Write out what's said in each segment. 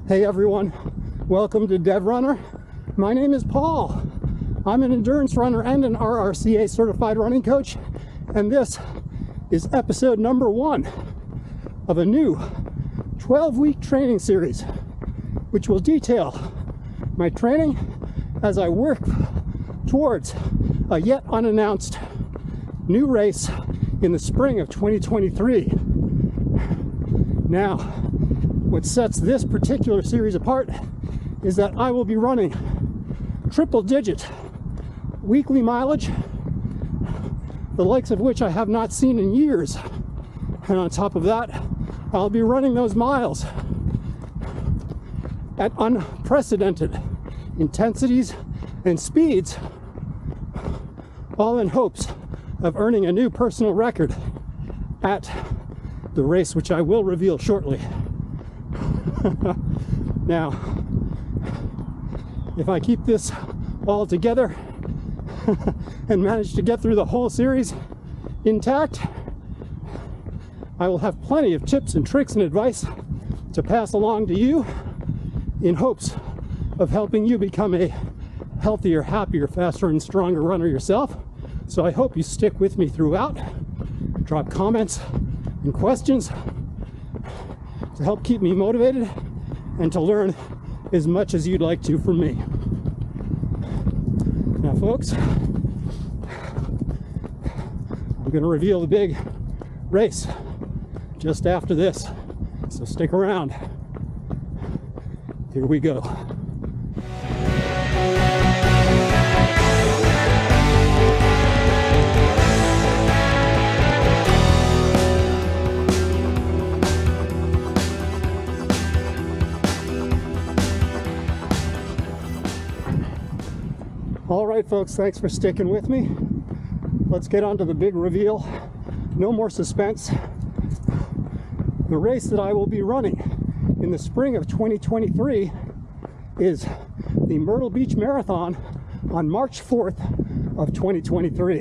Hey everyone, welcome to DevRunner. My name is Paul. I'm an endurance runner and an RRCA certified running coach, and this is episode number 1 of a new 12-week training series, which will detail my training as I work towards a yet unannounced new race in the spring of 2023. Now, what sets this particular series apart is that I will be running triple-digit weekly mileage, the likes of which I have not seen in years. And on top of that, I'll be running those miles at unprecedented intensities and speeds, all in hopes of earning a new personal record at the race, which I will reveal shortly. Now, if I keep this all together and manage to get through the whole series intact, I will have plenty of tips and tricks and advice to pass along to you in hopes of helping you become a healthier, happier, faster, and stronger runner yourself. So I hope you stick with me throughout. Drop comments and questions to help keep me motivated and to learn as much as you'd like to from me. Now, folks, I'm going to reveal the big race just after this, so stick around. Here we go. All right, folks, thanks for sticking with me. Let's get on to the big reveal. No more suspense. The race that I will be running in the spring of 2023 is the Myrtle Beach Marathon on March 4th of 2023.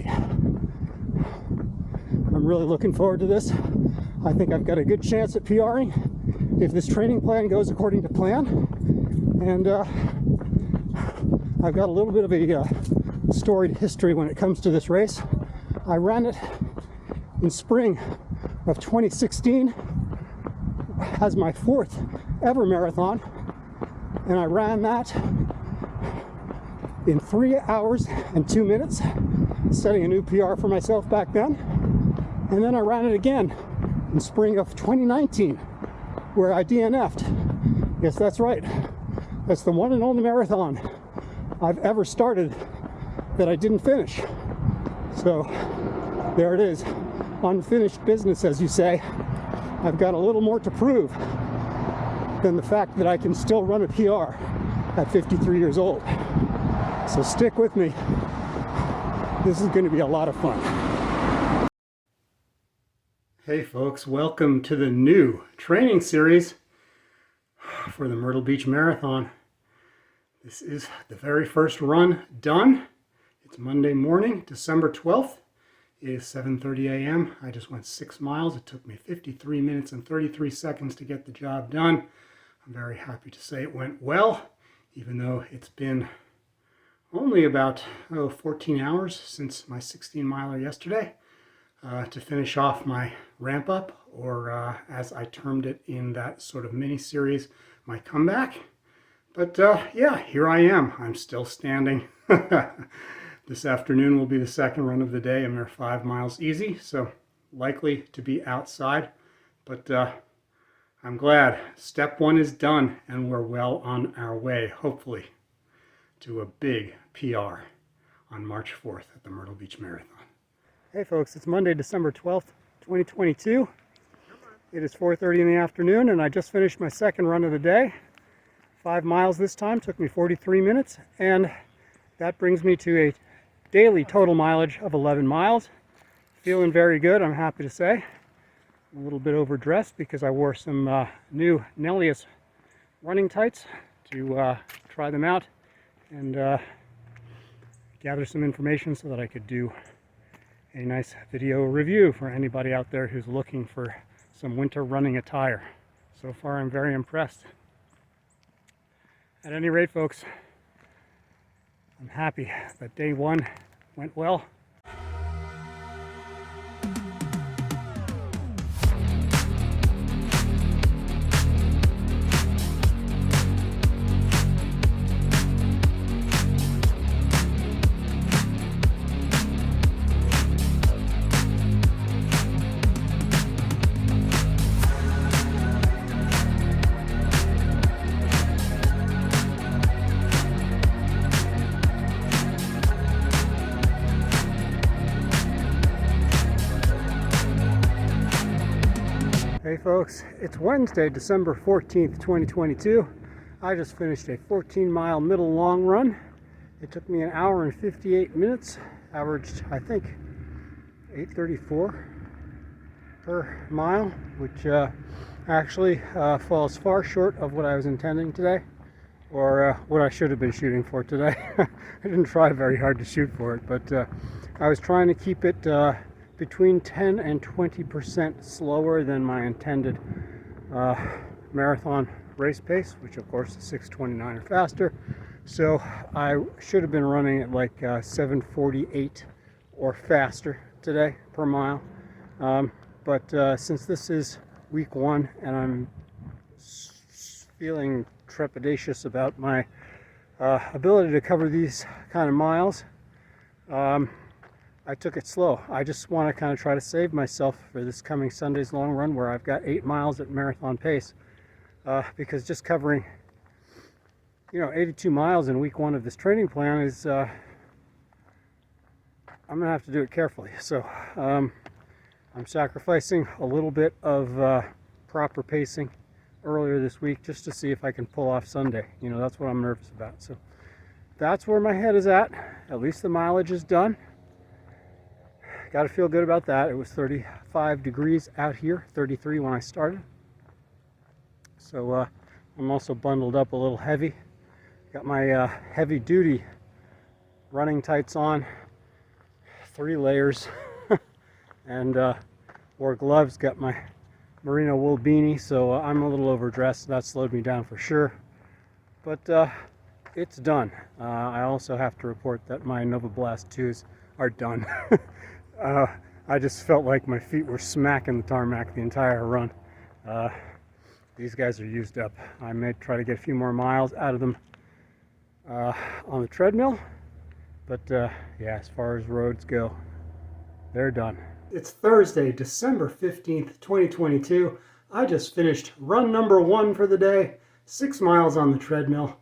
I'm really looking forward to this. I think I've got a good chance at PRing if this training plan goes according to plan. And I've got a little bit of a storied history when it comes to this race. I ran it in spring of 2016 as my 4th ever marathon, and I ran that in 3 hours and 2 minutes, setting a new PR for myself back then. And then I ran it again in spring of 2019, where I DNF'd. Yes, that's right. That's the one and only marathon I've ever started that I didn't finish. So there it is, unfinished business, as you say. I've got a little more to prove than the fact that I can still run a PR at 53 years old. So stick with me. This is going to be a lot of fun. Hey folks, welcome to the new training series for the Myrtle Beach Marathon. This is the very first run done. It's Monday morning, December 12th. It is 7:30 a.m. I just went 6 miles. It took me 53 minutes and 33 seconds to get the job done. I'm very happy to say it went well, even though it's been only about 14 hours since my 16-miler yesterday to finish off my ramp up, or as I termed it in that sort of mini-series, my comeback. But yeah, here I am. I'm still standing. This afternoon will be the second run of the day, a mere 5 miles easy, so likely to be outside. But I'm glad. Step 1 is done, and we're well on our way, hopefully, to a big PR on March 4th at the Myrtle Beach Marathon. Hey folks, it's Monday, December 12th, 2022. It is 4:30 in the afternoon, and I just finished my second run of the day. 5 miles this time, took me 43 minutes, and that brings me to a daily total mileage of 11 miles. Feeling very good, I'm happy to say. I'm a little bit overdressed because I wore some new Nellius running tights to try them out and gather some information so that I could do a nice video review for anybody out there who's looking for some winter running attire. So far I'm very impressed. At any rate, folks, I'm happy that day one went well. Hey folks, it's Wednesday, December 14th, 2022. I just finished a 14-mile middle long run. It took me an hour and 58 minutes, averaged, I think, 8:34 per mile, which actually falls far short of what I was intending today, or what I should have been shooting for today. I didn't try very hard to shoot for it, but I was trying to keep it between 10 and 20% slower than my intended marathon race pace, which of course is 6:29 or faster. So I should have been running at like 7:48 or faster today per mile. But since this is week one and I'm feeling trepidatious about my ability to cover these kind of miles, I took it slow. I just want to kind of try to save myself for this coming Sunday's long run where I've got 8 miles at marathon pace. Because just covering, 82 miles in week one of this training plan is, I'm going to have to do it carefully. So I'm sacrificing a little bit of proper pacing earlier this week just to see if I can pull off Sunday. That's what I'm nervous about. So that's where my head is at. At least the mileage is done. Got to feel good about that. It was 35 degrees out here, 33 when I started. So I'm also bundled up a little heavy. Got my heavy duty running tights on, 3 layers, and wore gloves. Got my merino wool beanie, so I'm a little overdressed. That slowed me down for sure. But it's done. I also have to report that my Nova Blast 2s are done. I just felt like my feet were smacking the tarmac the entire run. These guys are used up. I may try to get a few more miles out of them on the treadmill, but yeah, as far as roads go, they're done. It's Thursday, December 15th, 2022. I just finished run number 1 for the day, 6 miles on the treadmill,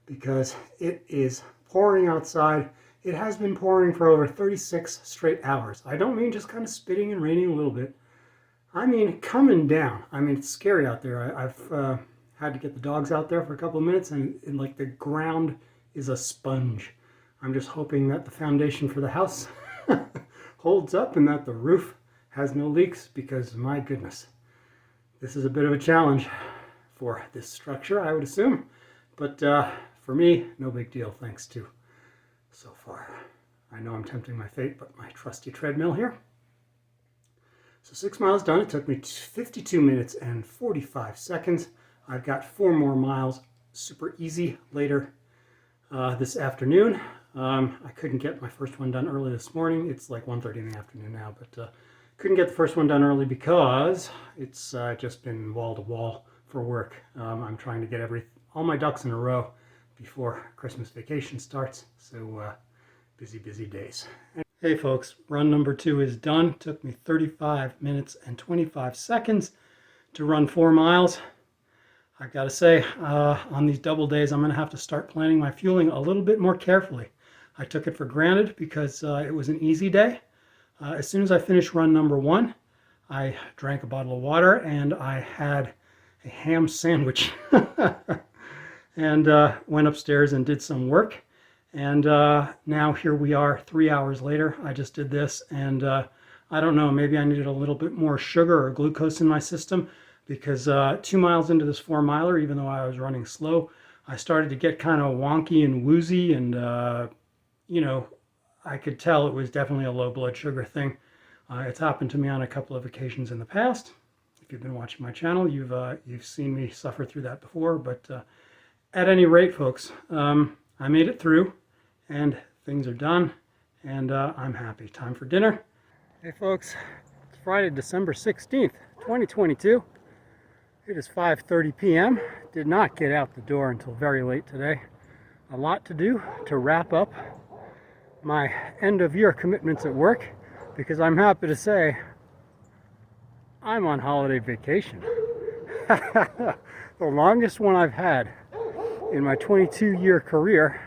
because it is pouring outside. It has been pouring for over 36 straight hours. I don't mean just kind of spitting and raining a little bit. I mean coming down. I mean, it's scary out there. I've had to get the dogs out there for a couple of minutes, and like the ground is a sponge. I'm just hoping that the foundation for the house holds up and that the roof has no leaks, because my goodness, this is a bit of a challenge for this structure, I would assume. But for me, no big deal, thanks to so far. I know I'm tempting my fate, but my trusty treadmill here. So 6 miles done. It took me 52 minutes and 45 seconds. I've got 4 more miles super easy later this afternoon. I couldn't get my first one done early this morning. It's like 1:30 in the afternoon now, but couldn't get the first one done early because it's just been wall to wall for work. I'm trying to get all my ducks in a row before Christmas vacation starts, so busy days. Hey folks, run number 2 is done. Took me 35 minutes and 25 seconds to run 4 miles. I've got to say, on these double days, I'm going to have to start planning my fueling a little bit more carefully. I took it for granted because it was an easy day. As soon as I finished run number 1, I drank a bottle of water and I had a ham sandwich. And went upstairs and did some work. And now here we are 3 hours later. I just did this, and I don't know, maybe I needed a little bit more sugar or glucose in my system, because 2 miles into this 4 miler, even though I was running slow, I started to get kind of wonky and woozy, and I could tell it was definitely a low blood sugar thing. It's happened to me on a couple of occasions in the past. If you've been watching my channel, you've seen me suffer through that before, but At any rate, folks, I made it through, and things are done, and I'm happy. Time for dinner. Hey, folks, it's Friday, December 16th, 2022. It is 5:30 p.m. Did not get out the door until very late today. A lot to do to wrap up my end-of-year commitments at work, because I'm happy to say I'm on holiday vacation. The longest one I've had in my 22-year career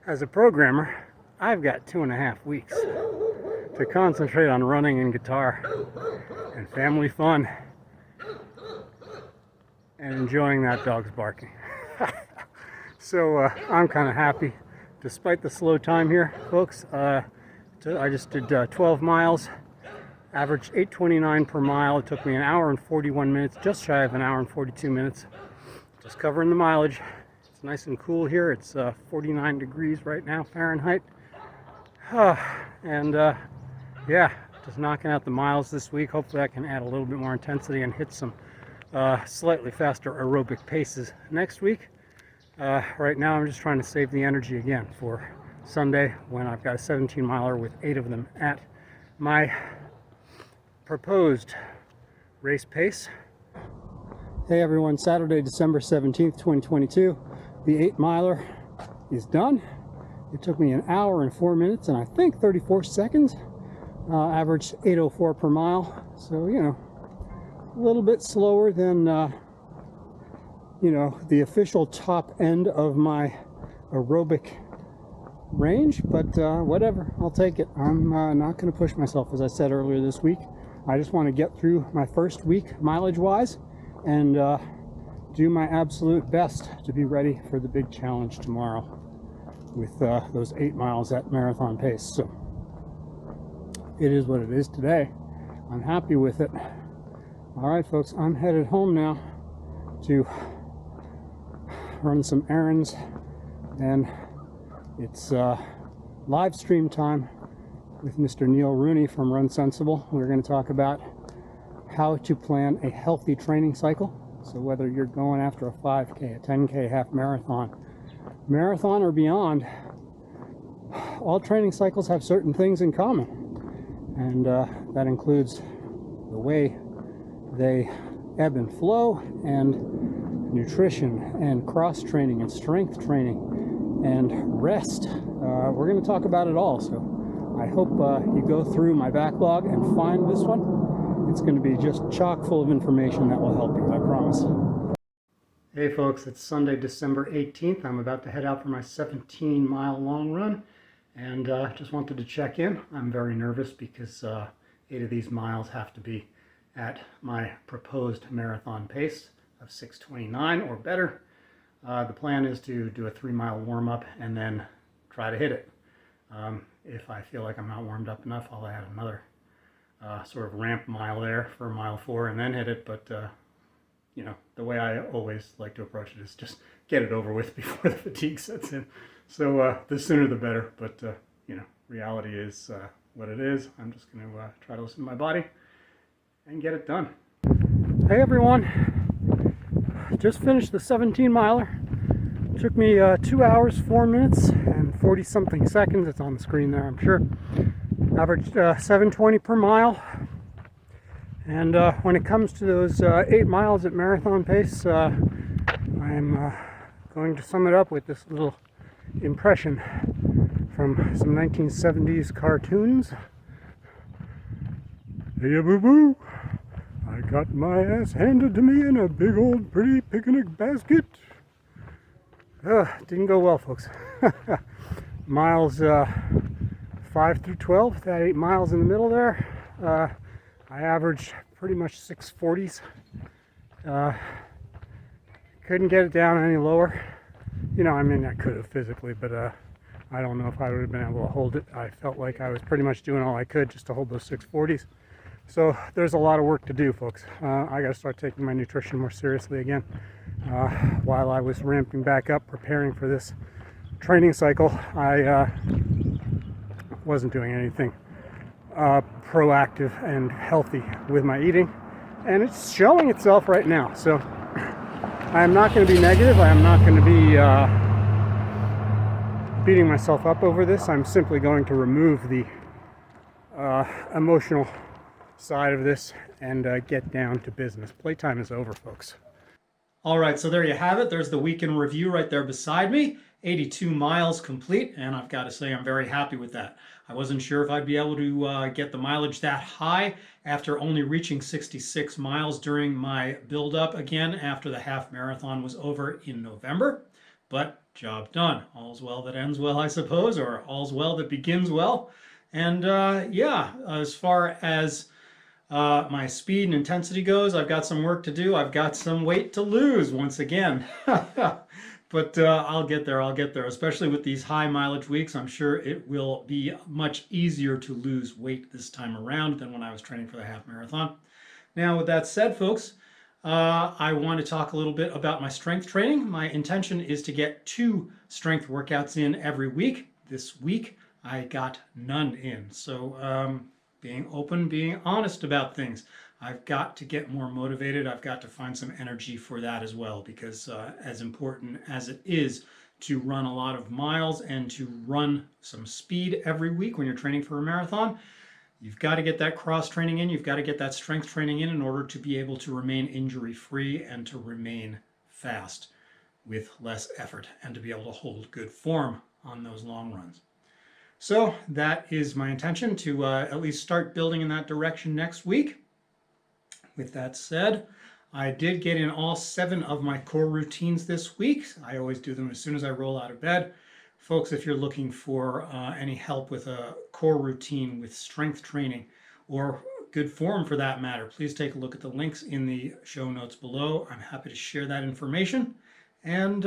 as a programmer. I've got 2.5 weeks to concentrate on running and guitar and family fun and enjoying that dog's barking. So I'm kind of happy despite the slow time here, folks. I just did 12 miles, averaged 8:29 per mile. It took me an hour and 41 minutes, just shy of an hour and 42 minutes. Just covering the mileage. It's nice and cool here. It's 49 degrees right now, Fahrenheit. Yeah, just knocking out the miles this week. Hopefully I can add a little bit more intensity and hit some slightly faster aerobic paces next week. Right now I'm just trying to save the energy again for Sunday, when I've got a 17-miler with 8 of them at my proposed race pace. Hey everyone, Saturday, December 17th, 2022. The 8-miler is done. It took me an hour and 4 minutes and I think 34 seconds. Averaged 8:04 per mile. So, you know, a little bit slower than, you know, the official top end of my aerobic range, but whatever, I'll take it. I'm not going to push myself, as I said earlier this week. I just want to get through my first week mileage-wise and do my absolute best to be ready for the big challenge tomorrow with those 8 miles at marathon pace. So it is what it is today. I'm happy with it. All right, folks, I'm headed home now to run some errands, and it's live stream time with Mr. Neil Rooney from Run Sensible. We're going to talk about how to plan a healthy training cycle. So whether you're going after a 5K, a 10K, half marathon or beyond, all training cycles have certain things in common. And that includes the way they ebb and flow, and nutrition, and cross-training, and strength training, and rest. We're going to talk about it all. So I hope you go through my backlog and find this one. It's going to be just chock full of information that will help you, I promise. Hey folks, it's Sunday, December 18th. I'm about to head out for my 17-mile long run, and just wanted to check in. I'm very nervous because 8 of these miles have to be at my proposed marathon pace of 6:29 or better. The plan is to do a 3-mile warm-up and then try to hit it. If I feel like I'm not warmed up enough, I'll add another sort of ramp mile there for mile 4 and then hit it. But you know, the way I always like to approach it is just get it over with before the fatigue sets in. So the sooner the better. But you know, reality is what it is. I'm just going to try to listen to my body and get it done. Hey everyone, just finished the 17-miler. Took me 2 hours, 4 minutes, and 40-something seconds. It's on the screen there, I'm sure. Averaged 7:20 per mile. And when it comes to those 8 miles at marathon pace, I'm going to sum it up with this little impression from some 1970s cartoons. Hey, boo-boo, I got my ass handed to me in a big old pretty picnic basket. Didn't go well, folks. Miles 5 through 12, that 8 miles in the middle there, I averaged pretty much 6:40s. Couldn't get it down any lower. You know, I mean, I could have physically, but I don't know if I would have been able to hold it. I felt like I was pretty much doing all I could just to hold those 6:40s. So there's a lot of work to do, folks. I got to start taking my nutrition more seriously again. While I was ramping back up, preparing for this training cycle, I wasn't doing anything proactive and healthy with my eating, and it's showing itself right now. So I am not going to be negative. I am not going to be beating myself up over this. I'm simply going to remove the emotional side of this and get down to business. Playtime is over, folks. All right, so there you have it. There's the week in review right there beside me. 82 miles complete, and I've got to say I'm very happy with that. I wasn't sure if I'd be able to get the mileage that high after only reaching 66 miles during my build-up again after the half marathon was over in November, but job done. All's well that ends well, I suppose, or all's well that begins well. And yeah, as far as my speed and intensity goes, I've got some work to do. I've got some weight to lose once again. But I'll get there, especially with these high mileage weeks. I'm sure it will be much easier to lose weight this time around than when I was training for the half marathon. Now, with that said, folks, I want to talk a little bit about my strength training. My intention is to get 2 strength workouts in every week. This week, I got none in. So, being open, being honest about things. I've got to get more motivated. I've got to find some energy for that as well, because as important as it is to run a lot of miles and to run some speed every week when you're training for a marathon, you've got to get that cross training in. You've got to get that strength training in order to be able to remain injury free and to remain fast with less effort and to be able to hold good form on those long runs. So that is my intention to at least start building in that direction next week. With that said, I did get in all 7 of my core routines this week. I always do them as soon as I roll out of bed. Folks, if you're looking for any help with a core routine with strength training or good form for that matter, please take a look at the links in the show notes below. I'm happy to share that information. And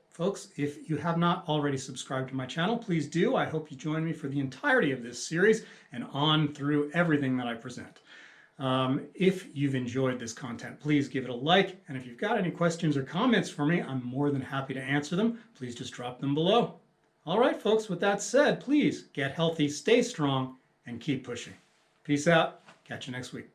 folks, if you have not already subscribed to my channel, please do. I hope you join me for the entirety of this series and on through everything that I present. If you've enjoyed this content, please give it a like. And if you've got any questions or comments for me, I'm more than happy to answer them. Please just drop them below. All right, folks, with that said, please get healthy, stay strong, and keep pushing. Peace out. Catch you next week.